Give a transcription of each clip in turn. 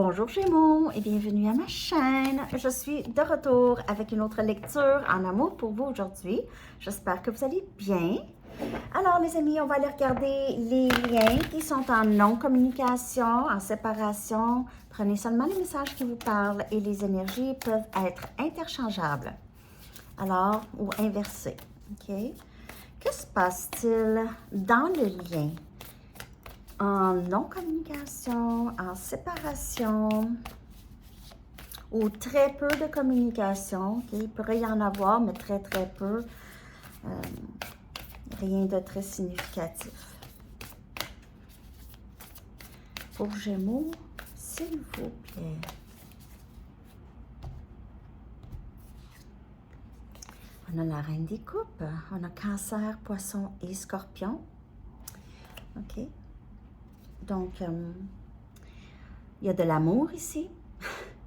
Bonjour Gémeaux et bienvenue à ma chaîne. Je suis de retour avec une autre lecture en amour pour vous aujourd'hui. J'espère que vous allez bien. Alors les amis, on va aller regarder les liens qui sont en non-communication, en séparation. Prenez seulement les messages qui vous parlent et les énergies peuvent être interchangeables. Alors, ou inversées. OK? Que se passe-t-il dans le lien? En non-communication, en séparation ou très peu de communication. Okay? Il pourrait y en avoir, mais très peu. Rien de très significatif. Pour Gémeaux, s'il vous plaît. On a la Reine des Coupes, on a Cancer, Poisson et Scorpion. OK? Donc, il y a de l'amour ici.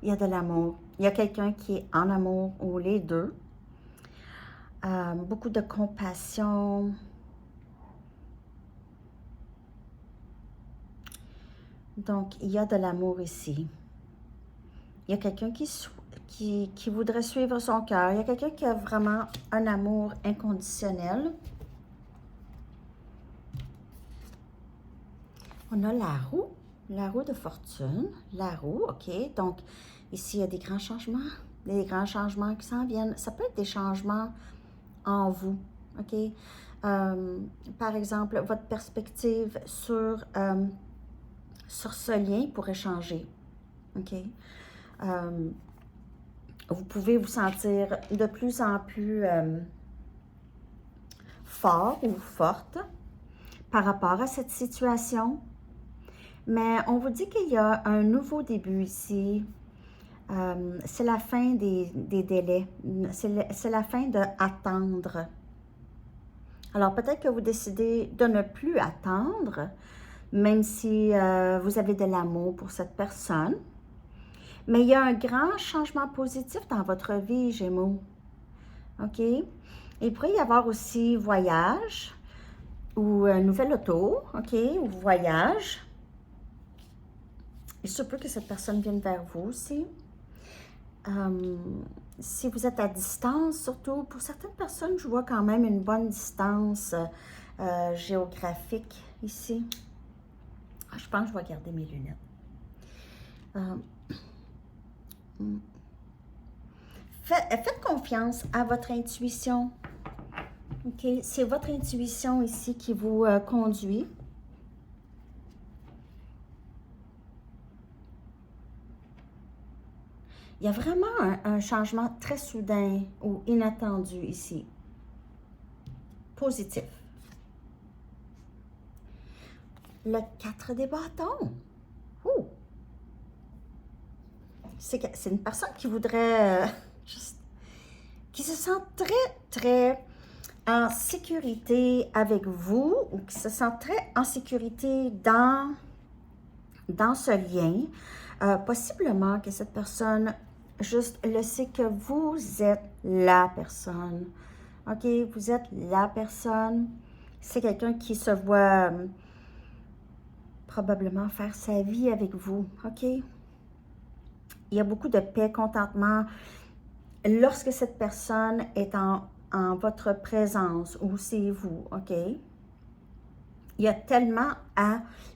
Il y a de l'amour. Il y a quelqu'un qui est en amour ou les deux. Beaucoup de compassion. Donc, il y a de l'amour ici. Il y a quelqu'un qui voudrait suivre son cœur. Il y a quelqu'un qui a vraiment un amour inconditionnel. On a la roue de fortune, la roue, OK. Donc, ici, il y a des grands changements qui s'en viennent. Ça peut être des changements en vous, OK. Par exemple, votre perspective sur ce lien pourrait changer, OK. Vous pouvez vous sentir de plus en plus fort ou forte par rapport à cette situation. Mais on vous dit qu'il y a un nouveau début ici. C'est la fin des délais. C'est la fin d'attendre. Alors, peut-être que vous décidez de ne plus attendre, même si vous avez de l'amour pour cette personne. Mais il y a un grand changement positif dans votre vie, Gémeaux. OK? Il pourrait y avoir aussi voyage ou nouvelle auto, OK? Ou voyage. Il se peut que cette personne vienne vers vous aussi. Si vous êtes à distance, surtout, pour certaines personnes, je vois quand même une bonne distance géographique ici. Je pense que je vais garder mes lunettes. Faites confiance à votre intuition. OK? C'est votre intuition ici qui vous conduit. Il y a vraiment un changement très soudain ou inattendu ici. Positif. Le 4 des bâtons. Ouh. C'est une personne qui voudrait qui se sent très en sécurité avec vous ou qui se sent très en sécurité dans ce lien. Possiblement que cette personne juste le sait que vous êtes la personne. OK? Vous êtes la personne. C'est quelqu'un qui se voit probablement faire sa vie avec vous. OK? Il y a beaucoup de paix, contentement lorsque cette personne est en votre présence ou c'est vous. OK? Il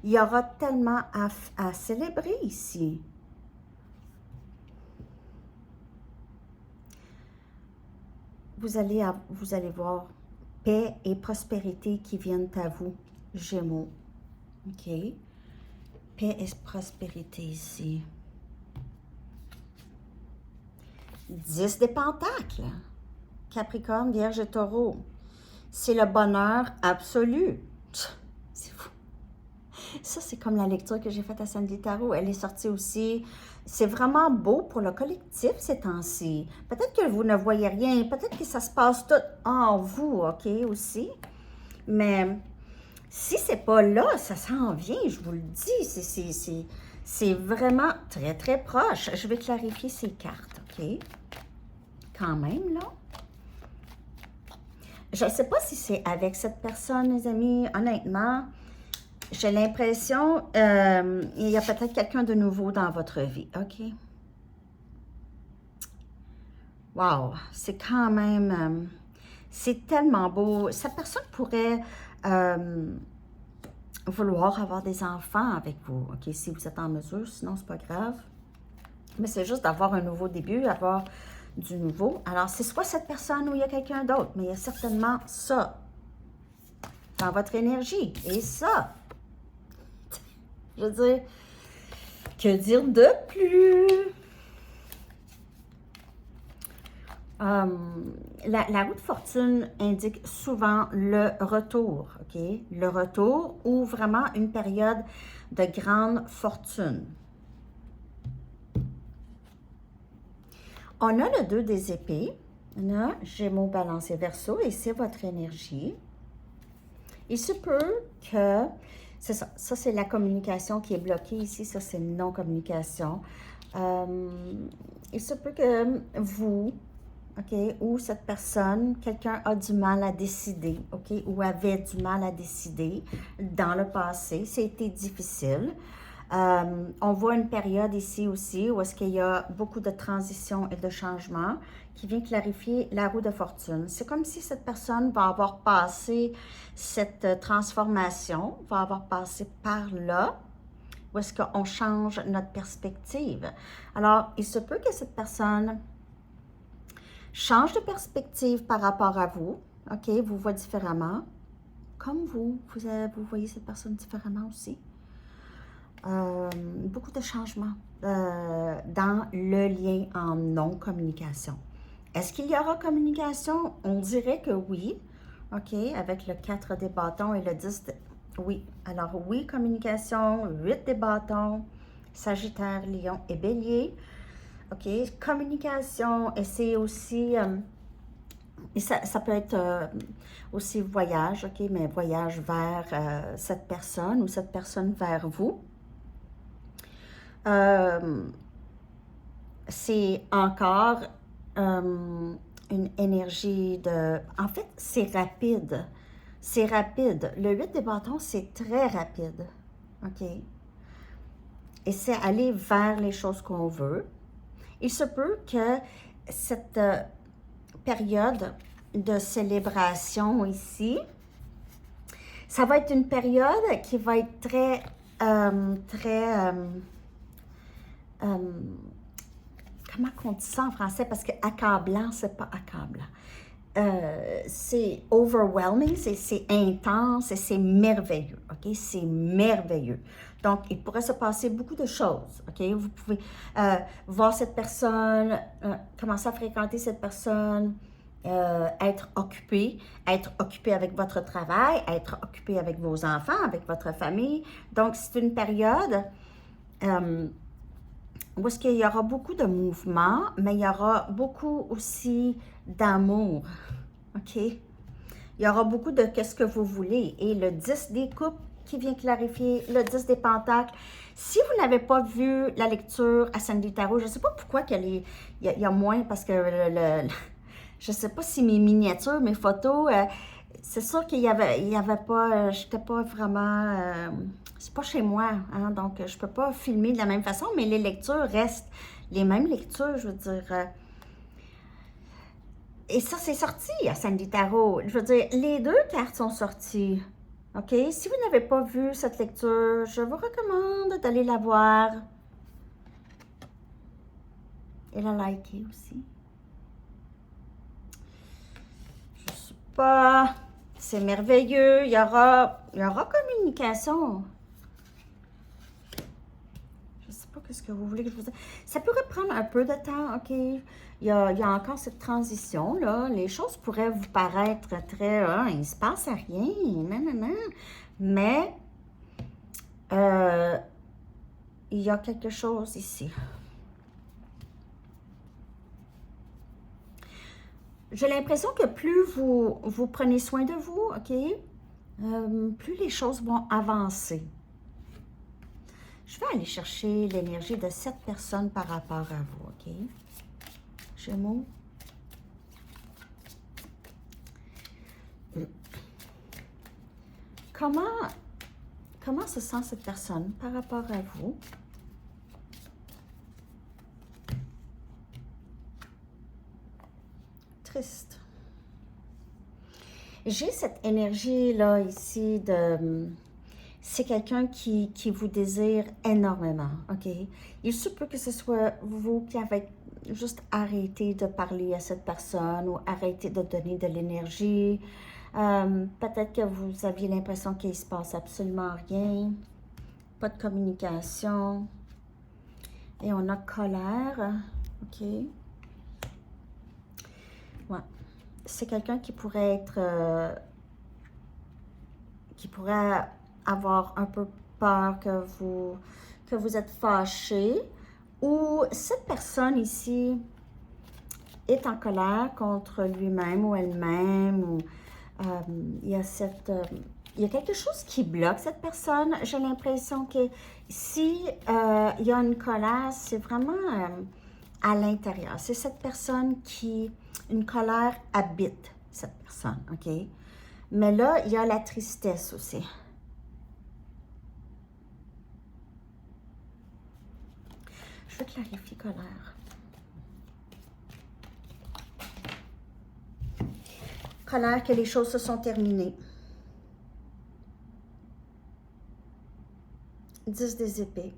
y aura tellement à célébrer ici. Vous allez voir paix et prospérité qui viennent à vous, Gémeaux. OK? Paix et prospérité ici. 10 des pentacles. Capricorne, Vierge et Taureau. C'est le bonheur absolu. C'est fou. Ça, c'est comme la lecture que j'ai faite à Sandy Tarot. Elle est sortie aussi. C'est vraiment beau pour le collectif ces temps-ci. Peut-être que vous ne voyez rien. Peut-être que ça se passe tout en vous, OK, aussi. Mais si c'est pas là, ça s'en vient, je vous le dis. C'est vraiment très proche. Je vais clarifier ces cartes, OK? Quand même, là. Je ne sais pas si c'est avec cette personne, les amis. Honnêtement, J'ai l'impression, il y a peut-être quelqu'un de nouveau dans votre vie, OK? Wow, c'est quand même, c'est tellement beau. Cette personne pourrait vouloir avoir des enfants avec vous, OK? Si vous êtes en mesure, sinon c'est pas grave. Mais c'est juste d'avoir un nouveau début, avoir du nouveau. Alors, c'est soit cette personne ou il y a quelqu'un d'autre, mais il y a certainement ça dans votre énergie. Et ça, je veux dire, que dire de plus? La roue de fortune indique souvent le retour, OK? Le retour ou vraiment une période de grande fortune. On a le 2 des épées. On a Gémeaux, Balance et Verseau et c'est votre énergie. Il se peut que, c'est ça, ça c'est la communication qui est bloquée ici, ça c'est non-communication. Il se peut que vous, OK, ou cette personne, quelqu'un a du mal à décider, OK, ou avait du mal à décider dans le passé, c'était difficile. On voit une période ici aussi où est-ce qu'il y a beaucoup de transitions et de changements qui vient clarifier la roue de fortune. C'est comme si cette personne va avoir passé cette transformation, va avoir passé par là, où est-ce qu'on change notre perspective. Alors, il se peut que cette personne change de perspective par rapport à vous, OK, vous voit différemment, comme vous voyez cette personne différemment aussi. Beaucoup de changements dans le lien en non-communication. Est-ce qu'il y aura communication? On dirait que oui, OK, avec le 4 des bâtons et le 10 de... Oui, alors oui, communication, 8 des bâtons, Sagittaire, Lion et Bélier. OK, communication, et c'est aussi... et ça peut être aussi voyage, OK, mais voyage vers cette personne ou cette personne vers vous. C'est encore une énergie de... En fait, c'est rapide. C'est rapide. Le 8 des bâtons, c'est très rapide. OK? Et c'est aller vers les choses qu'on veut. Il se peut que cette période de célébration ici, ça va être une période qui va être très, comment on dit ça en français? Parce que accablant, c'est pas accablant. C'est overwhelming, c'est intense et c'est merveilleux, OK? C'est merveilleux. Donc, il pourrait se passer beaucoup de choses, OK? Vous pouvez voir cette personne, commencer à fréquenter cette personne, être occupé avec votre travail, être occupé avec vos enfants, avec votre famille. Donc, c'est une période où est-ce qu'il y aura beaucoup de mouvements, mais il y aura beaucoup aussi d'amour, OK? Il y aura beaucoup de qu'est-ce que vous voulez. Et le 10 des coupes qui vient clarifier, le 10 des pentacles. Si vous n'avez pas vu la lecture à Sandy Tarot, je ne sais pas pourquoi il y a moins, parce que je ne sais pas si mes miniatures, mes photos, c'est sûr qu'il y avait pas, j'étais pas vraiment, c'est pas chez moi, hein, donc je peux pas filmer de la même façon, mais les lectures restent les mêmes lectures, je veux dire. Et ça, c'est sorti à Sandy Tarot. Je veux dire, les deux cartes sont sorties. OK? Si vous n'avez pas vu cette lecture, je vous recommande d'aller la voir. Et la liker aussi. Je sais pas. C'est merveilleux. Il y aura communication. Je sais pas ce que vous voulez que je vous dise. Ça pourrait prendre un peu de temps, OK? Il y a encore cette transition-là. Les choses pourraient vous paraître très... il ne se passe rien, non. Mais il y a quelque chose ici. J'ai l'impression que plus vous prenez soin de vous, OK? Plus les choses vont avancer. Je vais aller chercher l'énergie de cette personne par rapport à vous, OK? Gémeaux. comment se sent cette personne par rapport à vous? Triste. J'ai cette énergie-là ici de... C'est quelqu'un qui vous désire énormément, OK? Il se peut que ce soit vous qui avez juste arrêté de parler à cette personne ou arrêté de donner de l'énergie. Peut-être que vous aviez l'impression qu'il ne se passe absolument rien. Pas de communication. Et on a colère, OK? Ouais. C'est quelqu'un qui pourrait être... qui pourrait avoir un peu peur que vous êtes fâché, ou cette personne ici est en colère contre lui-même ou elle-même, ou il y a quelque chose qui bloque cette personne. J'ai l'impression que si il y a une colère, c'est vraiment à l'intérieur. C'est cette personne qui, une colère habite cette personne, OK? Mais là, il y a la tristesse aussi. Je veux clarifier colère. Colère que les choses se sont terminées. 10 des épées.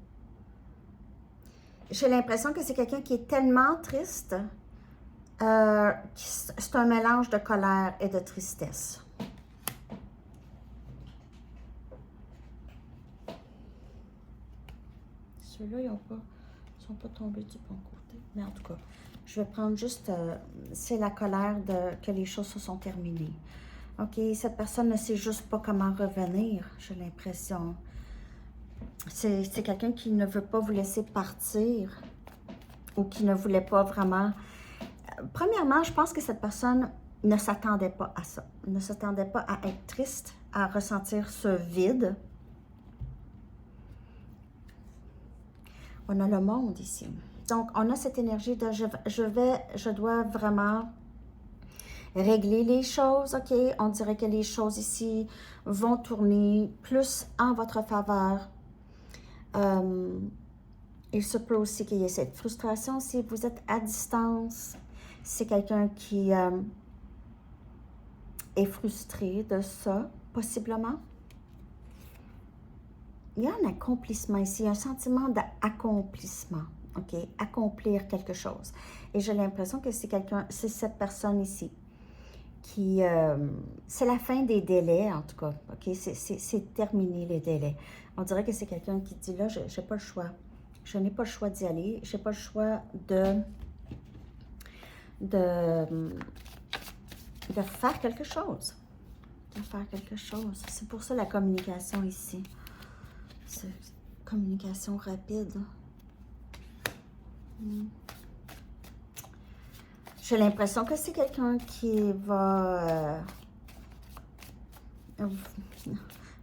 J'ai l'impression que c'est quelqu'un qui est tellement triste. C'est un mélange de colère et de tristesse. Ceux-là, ils sont pas tombés du bon côté. Mais en tout cas, je vais prendre juste... c'est la colère que les choses se sont terminées. OK, cette personne ne sait juste pas comment revenir, j'ai l'impression. C'est quelqu'un qui ne veut pas vous laisser partir ou qui ne voulait pas vraiment... Premièrement, je pense que cette personne ne s'attendait pas à ça. Ne s'attendait pas à être triste, à ressentir ce vide. On a le monde ici. Donc, on a cette énergie de je dois vraiment régler les choses, OK? On dirait que les choses ici vont tourner plus en votre faveur. Il se peut aussi qu'il y ait cette frustration si vous êtes à distance. C'est quelqu'un qui est frustré de ça, possiblement. Il y a un accomplissement ici, un sentiment d'accomplissement, OK? Accomplir quelque chose. Et j'ai l'impression que c'est cette personne ici qui... c'est la fin des délais, en tout cas, OK? C'est terminé, les délais. On dirait que c'est quelqu'un qui dit, là, je n'ai pas le choix. Je n'ai pas le choix d'y aller. Je n'ai pas le choix de faire quelque chose. De faire quelque chose. C'est pour ça la communication ici. C'est communication rapide. J'ai l'impression que c'est quelqu'un qui va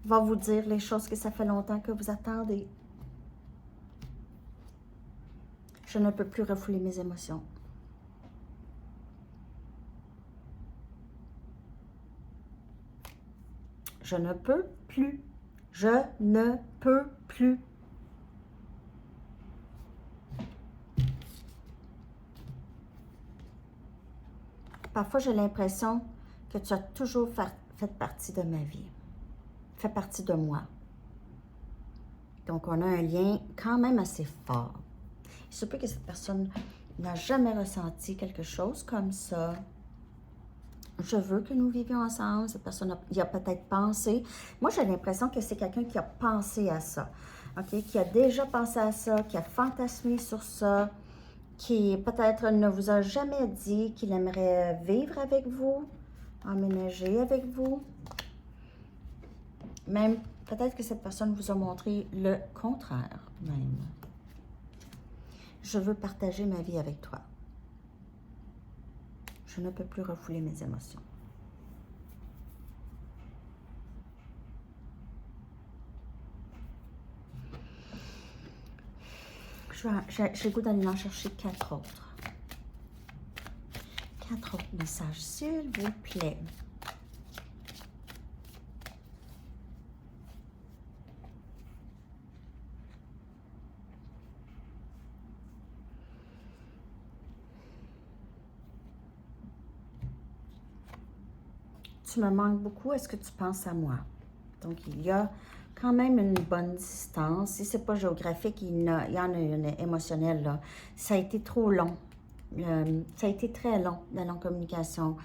vous dire les choses que ça fait longtemps que vous attendez. Je ne peux plus refouler mes émotions. Je ne peux plus. Je ne peux plus. Parfois, j'ai l'impression que tu as toujours fait partie de ma vie. Fait partie de moi. Donc, on a un lien quand même assez fort. Il se peut que cette personne n'a jamais ressenti quelque chose comme ça. Je veux que nous vivions ensemble. Cette personne y a peut-être pensé. Moi, j'ai l'impression que c'est quelqu'un qui a pensé à ça. OK? Qui a déjà pensé à ça, qui a fantasmé sur ça, qui peut-être ne vous a jamais dit qu'il aimerait vivre avec vous, emménager avec vous. Même, peut-être que cette personne vous a montré le contraire, même. Je veux partager ma vie avec toi. Je ne peux plus refouler mes émotions. J'ai le goût d'aller en chercher 4 autres. 4 autres messages, s'il vous plaît. tu me manques beaucoup, est-ce que tu penses à moi? Donc, il y a quand même une bonne distance. Si ce n'est pas géographique, il y en a une émotionnelle, là. Ça a été trop long. Ça a été très long, la non-communication.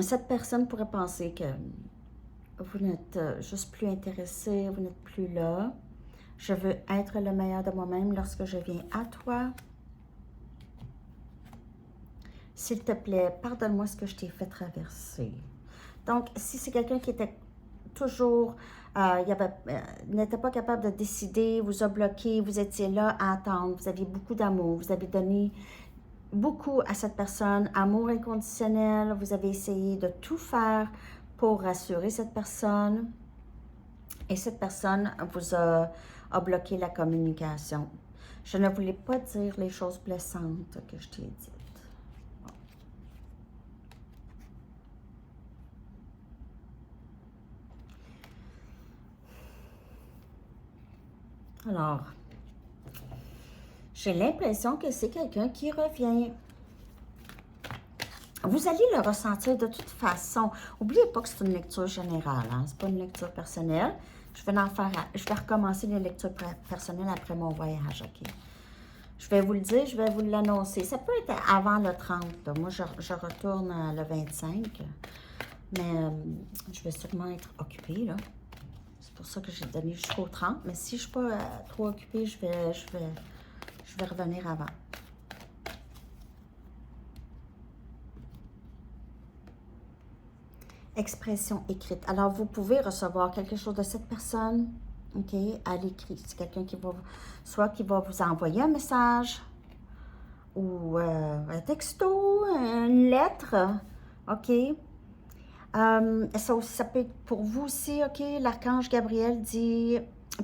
Cette personne pourrait penser que vous n'êtes juste plus intéressé, vous n'êtes plus là. Je veux être le meilleur de moi-même lorsque je viens à toi. S'il te plaît, pardonne-moi ce que je t'ai fait traverser. Donc, si c'est quelqu'un qui était toujours, n'était pas capable de décider, vous a bloqué, vous étiez là à attendre, vous aviez beaucoup d'amour, vous avez donné beaucoup à cette personne, amour inconditionnel, vous avez essayé de tout faire pour rassurer cette personne et cette personne vous a bloqué la communication. Je ne voulais pas dire les choses blessantes que je t'ai dites. Alors, j'ai l'impression que c'est quelqu'un qui revient. Vous allez le ressentir de toute façon. N'oubliez pas que c'est une lecture générale, hein? Ce n'est pas une lecture personnelle. Je vais recommencer les lectures personnelles après mon voyage, OK? Je vais vous le dire, je vais vous l'annoncer. Ça peut être avant le 30. Là. Moi, je retourne le 25. Mais je vais sûrement être occupée, là. C'est pour ça que j'ai donné jusqu'au 30. Mais si je ne suis pas trop occupée, je vais revenir avant. Expression écrite. Alors, vous pouvez recevoir quelque chose de cette personne, OK, à l'écrit. C'est quelqu'un qui va, soit qui va vous envoyer un message, ou un texto, une lettre, OK. Ça peut être pour vous aussi, OK. L'archange Gabriel dit,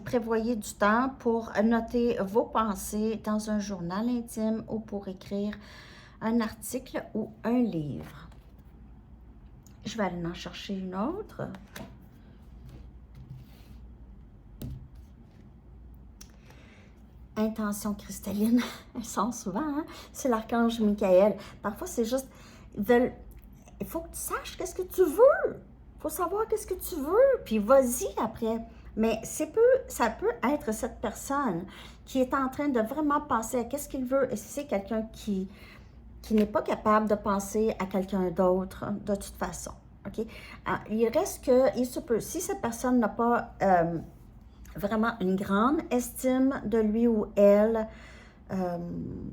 prévoyez du temps pour noter vos pensées dans un journal intime ou pour écrire un article ou un livre. Je vais aller en chercher une autre. Intention cristalline, elles sont souvent, hein? C'est l'archange Michael. Parfois, c'est juste, il faut que tu saches qu'est-ce que tu veux. Il faut savoir qu'est-ce que tu veux, puis vas-y après. Mais ça peut être cette personne qui est en train de vraiment penser à qu'est-ce qu'il veut. Et si c'est quelqu'un qui n'est pas capable de penser à quelqu'un d'autre, de toute façon. OK? Il reste que, il se peut, si cette personne n'a pas vraiment une grande estime de lui ou elle,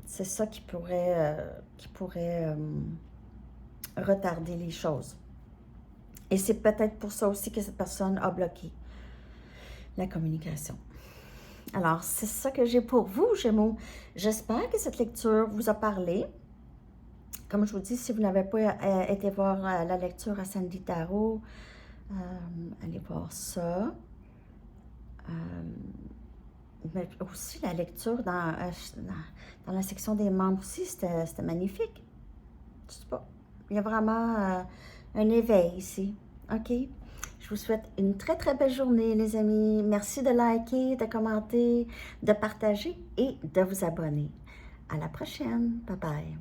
c'est ça qui pourrait retarder les choses. Et c'est peut-être pour ça aussi que cette personne a bloqué la communication. Alors, c'est ça que j'ai pour vous, Gémeaux. J'espère que cette lecture vous a parlé. Comme je vous dis, si vous n'avez pas été voir la lecture à Sandy Tarot, allez voir ça. Mais aussi la lecture dans la section des membres aussi, c'était magnifique. Je sais pas. Il y a vraiment un éveil ici. OK? Je vous souhaite une très, très belle journée, les amis. Merci de liker, de commenter, de partager et de vous abonner. À la prochaine. Bye bye.